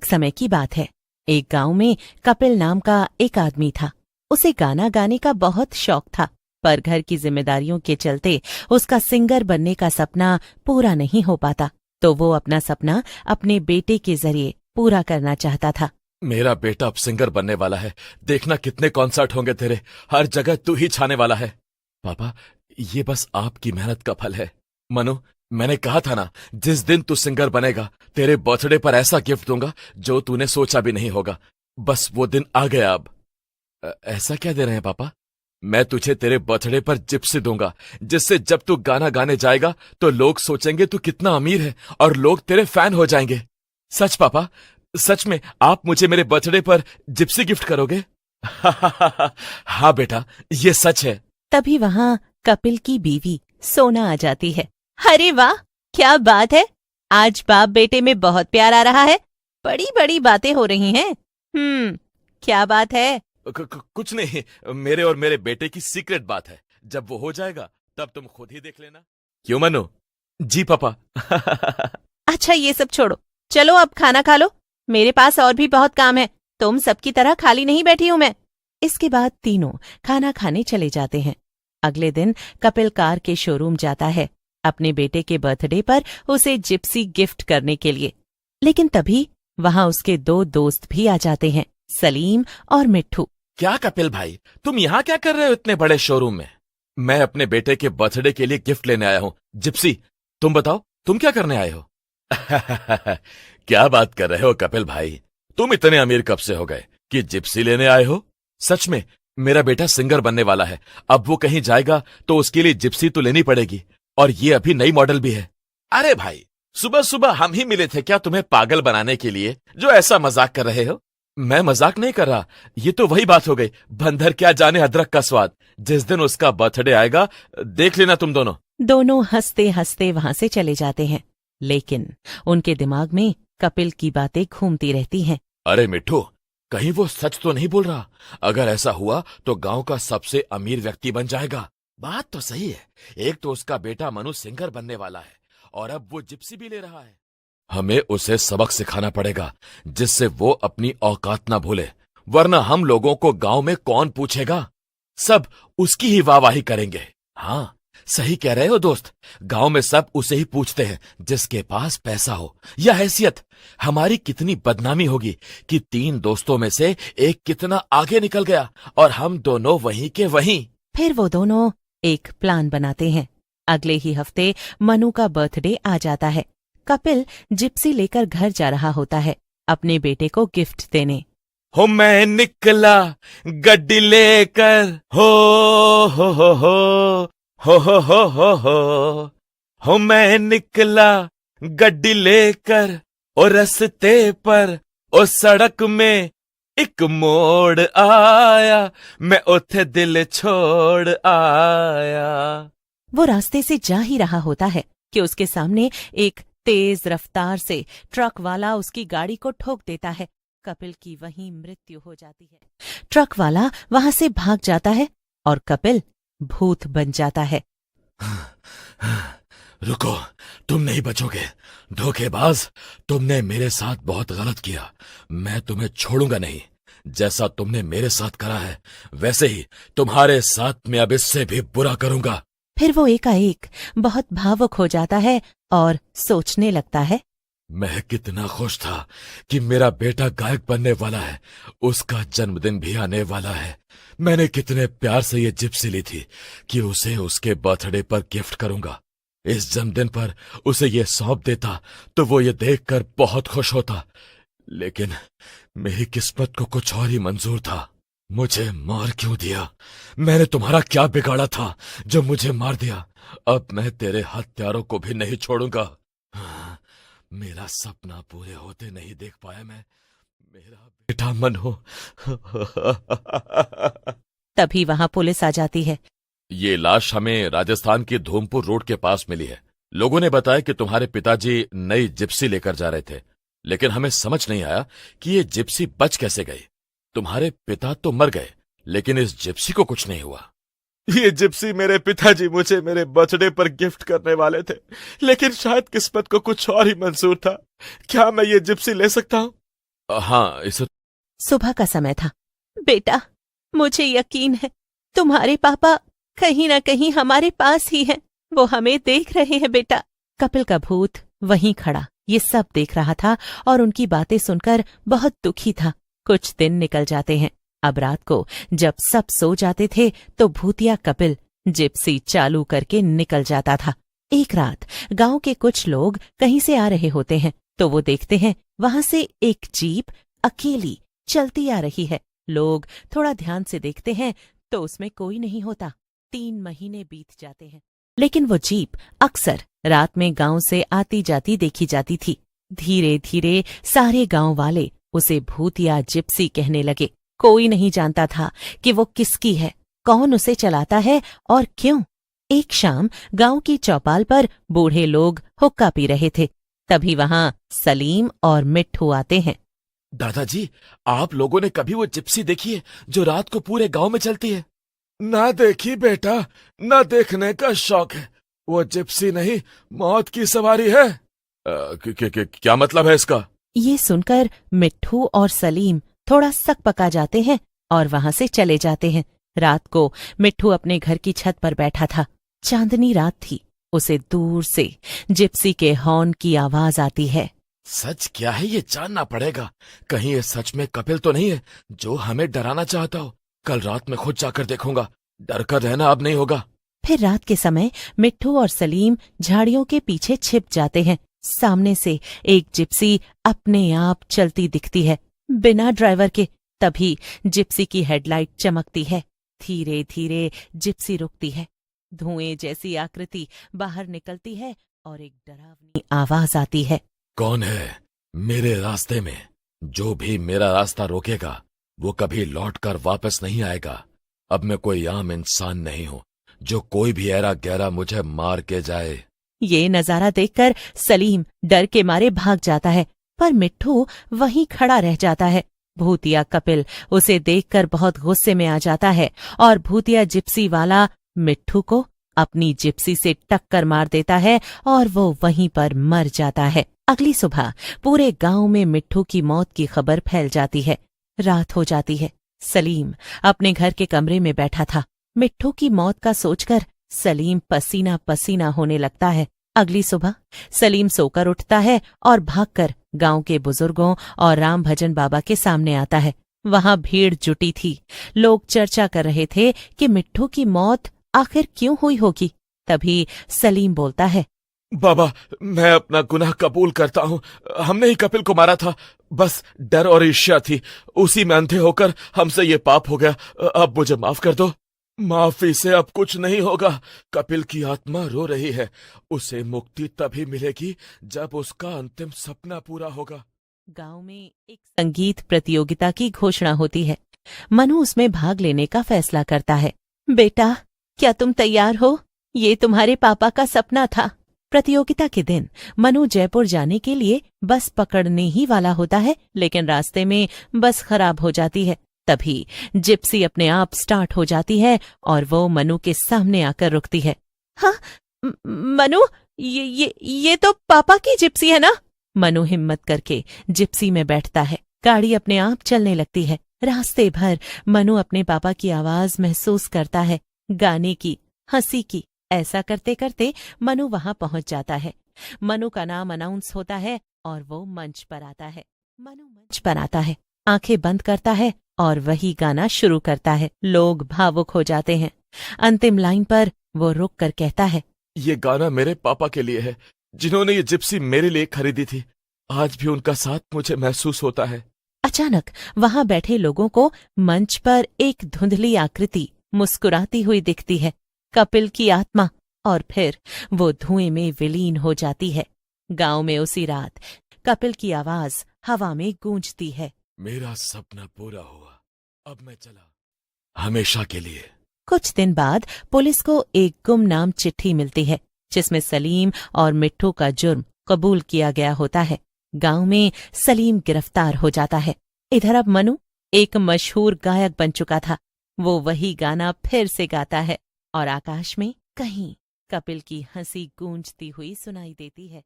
समय की बात है। एक गांव में कपिल नाम का एक आदमी था। उसे गाना गाने का बहुत शौक था, पर घर की जिम्मेदारियों के चलते उसका सिंगर बनने का सपना पूरा नहीं हो पाता। तो वो अपना सपना अपने बेटे के जरिए पूरा करना चाहता था। मेरा बेटा अब सिंगर बनने वाला है। देखना कितने कॉन्सर्ट होंगे तेरे, हर जगह तू ही छाने वाला है। पापा, ये बस आपकी मेहनत का फल है। मनु, मैंने कहा था ना, जिस दिन तू सिंगर बनेगा तेरे बर्थडे पर ऐसा गिफ्ट दूंगा जो तूने सोचा भी नहीं होगा। बस वो दिन आ गया अब। ऐसा क्या दे रहे हैं पापा? मैं तुझे तेरे बर्थडे पर जिप्सी दूंगा, जिससे जब तू गाना गाने जाएगा तो लोग सोचेंगे तू कितना अमीर है और लोग तेरे फैन हो जाएंगे। सच पापा, सच में आप मुझे मेरे बर्थडे पर जिप्सी गिफ्ट करोगे? हाँ बेटा, ये सच है। तभी वहां कपिल की बीवी सोना आ जाती है। अरे वाह, क्या बात है, आज बाप बेटे में बहुत प्यार आ रहा है। बड़ी बड़ी बातें हो रही हैं। क्या बात है? कुछ नहीं, मेरे और मेरे बेटे की सीक्रेट बात है। जब वो हो जाएगा तब तुम खुद ही देख लेना। क्यों मनु? जी पापा। अच्छा, ये सब छोड़ो, चलो अब खाना खा लो। मेरे पास और भी बहुत काम है, तुम सबकी तरह खाली नहीं बैठी हूं मैं। इसके बाद तीनों खाना खाने चले जाते हैं। अगले दिन कपिल कार के शोरूम जाता है अपने बेटे के बर्थडे पर उसे जिप्सी गिफ्ट करने के लिए। लेकिन तभी वहां उसके दो दोस्त भी आ जाते हैं, सलीम और मिट्ठू। क्या कपिल भाई, तुम यहाँ क्या कर रहे हो इतने बड़े शोरूम में? मैं अपने बेटे के बर्थडे के लिए गिफ्ट लेने आया हूँ, जिप्सी। तुम बताओ, तुम क्या करने आए हो? क्या बात कर रहे हो कपिल भाई, तुम इतने अमीर कब से हो गए कि जिप्सी लेने आए हो? सच में मेरा बेटा सिंगर बनने वाला है। अब वो कहीं जाएगा तो उसके लिए जिप्सी तो लेनी पड़ेगी, और ये अभी नई मॉडल भी है। अरे भाई, सुबह सुबह हम ही मिले थे क्या तुम्हें पागल बनाने के लिए, जो ऐसा मजाक कर रहे हो? मैं मजाक नहीं कर रहा, ये तो वही बात हो गई, बंदर क्या जाने अदरक का स्वाद। जिस दिन उसका बर्थडे आएगा देख लेना तुम दोनों। दोनों हंसते हंसते वहां से चले जाते हैं, लेकिन उनके दिमाग में कपिल की बातें घूमती रहती हैं। अरे मिट्ठू, कहीं वो सच तो नहीं बोल रहा? अगर ऐसा हुआ तो गांव का सबसे अमीर व्यक्ति बन जाएगा। बात तो सही है, एक तो उसका बेटा मनु सिंगर बनने वाला है और अब वो जिप्सी भी ले रहा है। हमें उसे सबक सिखाना पड़ेगा, जिससे वो अपनी औकात ना भूले, वरना हम लोगों को गांव में कौन पूछेगा? सब उसकी ही वाहवाही करेंगे। हाँ, सही कह रहे हो दोस्त, गांव में सब उसे ही पूछते हैं जिसके पास पैसा हो या हैसियत। हमारी कितनी बदनामी होगी कि 3 दोस्तों में से एक कितना आगे निकल गया और हम दोनों वहीं के वहीं। फिर वो दोनों एक प्लान बनाते हैं। अगले ही हफ्ते मनु का बर्थडे आ जाता है। कपिल जिप्सी लेकर घर जा रहा होता है अपने बेटे को गिफ्ट देने। हो मैं निकला गड्डी लेकर, हो मैं निकला गड्डी लेकर, और रस्ते पर ओ सड़क में एक मोड़ आया, मैं उथे दिल छोड़ आया। वो रास्ते से जा ही रहा होता है कि उसके सामने एक तेज रफ्तार से ट्रक वाला उसकी गाड़ी को ठोक देता है। कपिल की वहीं मृत्यु हो जाती है। ट्रक वाला वहां से भाग जाता है और कपिल भूत बन जाता है। रुको, तुम नहीं बचोगे धोखेबाज, तुमने मेरे साथ बहुत गलत किया। मैं तुम्हें छोड़ूंगा नहीं। जैसा तुमने मेरे साथ करा है वैसे ही तुम्हारे साथ मैं अब इससे भी बुरा करूंगा। फिर वो एकाएक बहुत भावुक हो जाता है और सोचने लगता है, मैं कितना खुश था कि मेरा बेटा गायक बनने वाला है, उसका जन्मदिन भी आने वाला है। मैंने कितने प्यार से ये जिप्सी ली थी कि उसे उसके बर्थडे पर गिफ्ट करूंगा। इस जन्मदिन पर उसे ये सौंप देता तो वो ये देखकर बहुत खुश होता, लेकिन मेरी किस्मत को कुछ और ही मंजूर था। मुझे मार क्यों दिया? मैंने तुम्हारा क्या बिगाड़ा था जो मुझे मार दिया? अब मैं तेरे हत्यारों को भी नहीं छोड़ूंगा। मेरा सपना पूरे होते नहीं देख पाया मैं, मेरा बेटा मनु। तभी वहां पुलिस आ जाती है। ये लाश हमें राजस्थान की धूमपुर रोड के पास मिली है। लोगों ने बताया कि तुम्हारे पिताजी नई जिप्सी लेकर जा रहे थे, लेकिन हमें समझ नहीं आया कि ये जिप्सी बच कैसे गई। तुम्हारे पिता तो मर गए, लेकिन इस जिप्सी को कुछ नहीं हुआ। ये जिप्सी मेरे पिताजी मुझे मेरे बर्थडे पर गिफ्ट करने वाले थे, लेकिन शायद किस्मत को कुछ और ही मंजूर था। क्या मैं ये जिप्सी ले सकता हूँ? हाँ इस सुबह का समय था। बेटा, मुझे यकीन है तुम्हारे पापा कहीं ना कहीं हमारे पास ही हैं। वो हमें देख रहे हैं बेटा। कपिल का भूत वहीं खड़ा ये सब देख रहा था और उनकी बातें सुनकर बहुत दुखी था। कुछ दिन निकल जाते हैं। अब रात को जब सब सो जाते थे तो भूतिया कपिल जिप्सी चालू करके निकल जाता था। एक रात गांव के कुछ लोग कहीं से आ रहे होते हैं तो वो देखते हैं वहां से एक जीप अकेली चलती आ रही है। लोग थोड़ा ध्यान से देखते हैं तो उसमें कोई नहीं होता। 3 महीने बीत जाते हैं, लेकिन वो जीप अक्सर रात में गांव से आती जाती देखी जाती थी। धीरे धीरे सारे गांव वाले उसे भूतिया जिप्सी कहने लगे। कोई नहीं जानता था कि वो किसकी है, कौन उसे चलाता है और क्यों। एक शाम गांव की चौपाल पर बूढ़े लोग हुक्का पी रहे थे। तभी वहां सलीम और मिट्ठू आते हैं। दादाजी, आप लोगों ने कभी वो जिप्सी देखी है जो रात को पूरे गांव में चलती है? ना देखी बेटा, ना देखने का शौक है। वो जिप्सी नहीं, मौत की सवारी है। क्या मतलब है इसका? ये सुनकर मिट्ठू और सलीम थोड़ा सकपका जाते हैं और वहां से चले जाते हैं। रात को मिट्ठू अपने घर की छत पर बैठा था। चांदनी रात थी। उसे दूर से जिप्सी के हॉर्न की आवाज आती है। सच क्या है ये जानना पड़ेगा। कहीं ये सच में कपिल तो नहीं है जो हमें डराना चाहता हो। कल रात में खुद जाकर देखूंगा। डर कर रहना अब नहीं होगा। फिर रात के समय मिट्ठू और सलीम झाड़ियों के पीछे छिप जाते हैं। सामने से एक जिप्सी अपने आप चलती दिखती है, बिना ड्राइवर के। तभी जिप्सी की हेडलाइट चमकती है। धीरे धीरे जिप्सी रुकती है। धुएं जैसी आकृति बाहर निकलती है और एक डरावनी आवाज आती है। कौन है मेरे रास्ते में? जो भी मेरा रास्ता रोकेगा वो कभी लौटकर वापस नहीं आएगा। अब मैं कोई आम इंसान नहीं हूं जो कोई भी ऐरा गहरा मुझे मार के जाए। ये नजारा देखकर सलीम डर के मारे भाग जाता है, पर मिट्ठू वहीं खड़ा रह जाता है। भूतिया कपिल उसे देखकर बहुत गुस्से में आ जाता है और भूतिया जिप्सी वाला मिट्ठू को अपनी जिप्सी से टक्कर मार देता है और वो वहीं पर मर जाता है। अगली सुबह पूरे गांव में मिट्ठू की मौत की खबर फैल जाती है। रात हो जाती है। सलीम अपने घर के कमरे में बैठा था। मिट्ठू की मौत का सोचकर सलीम पसीना पसीना होने लगता है। अगली सुबह सलीम सोकर उठता है और भागकर गांव के बुजुर्गों और राम भजन बाबा के सामने आता है। वहां भीड़ जुटी थी। लोग चर्चा कर रहे थे कि मिट्ठू की मौत आखिर क्यों हुई होगी। तभी सलीम बोलता है, बाबा, मैं अपना गुनाह कबूल करता हूँ। हमने ही कपिल को मारा था। बस डर और ईर्ष्या थी, उसी में अंधे होकर हमसे ये पाप हो गया। अब मुझे माफ कर दो। माफी से अब कुछ नहीं होगा। कपिल की आत्मा रो रही है। उसे मुक्ति तभी मिलेगी जब उसका अंतिम सपना पूरा होगा। गांव में एक संगीत प्रतियोगिता की घोषणा होती है। मनु उसमें भाग लेने का फैसला करता है। बेटा, क्या तुम तैयार हो? ये तुम्हारे पापा का सपना था। प्रतियोगिता के दिन मनु जयपुर जाने के लिए बस पकड़ने ही वाला होता है, लेकिन रास्ते में बस खराब हो जाती है। तभी जिप्सी अपने आप स्टार्ट हो जाती है और वो मनु के सामने आकर रुकती है। हाँ, मनु, ये तो पापा की जिप्सी है ना? मनु हिम्मत करके जिप्सी में बैठता है। गाड़ी अपने आप चलने लगती है। रास्ते भर मनु अपने पापा की आवाज महसूस करता है, गाने की, हंसी की। ऐसा करते करते मनु वहां पहुंच जाता है। मनु का नाम अनाउंस होता है और वो मंच पर आता है। मनु मंच पर आता है, आंखें बंद करता है और वही गाना शुरू करता है। लोग भावुक हो जाते हैं। अंतिम लाइन पर वो रुक कर कहता है, ये गाना मेरे पापा के लिए है, जिन्होंने ये जिप्सी मेरे लिए खरीदी थी। आज भी उनका साथ मुझे महसूस होता है। अचानक वहां बैठे लोगों को मंच पर एक धुंधली आकृति मुस्कुराती हुई दिखती है, कपिल की आत्मा। और फिर वो धुएं में विलीन हो जाती है। गांव में उसी रात कपिल की आवाज हवा में गूंजती है। मेरा सपना पूरा हुआ, अब मैं चला, हमेशा के लिए। कुछ दिन बाद पुलिस को एक गुमनाम चिट्ठी मिलती है, जिसमें सलीम और मिट्ठू का जुर्म कबूल किया गया होता है। गांव में सलीम गिरफ्तार हो जाता है। इधर अब मनु एक मशहूर गायक बन चुका था। वो वही गाना फिर से गाता है और आकाश में कहीं कपिल की हंसी गूंजती हुई सुनाई देती है।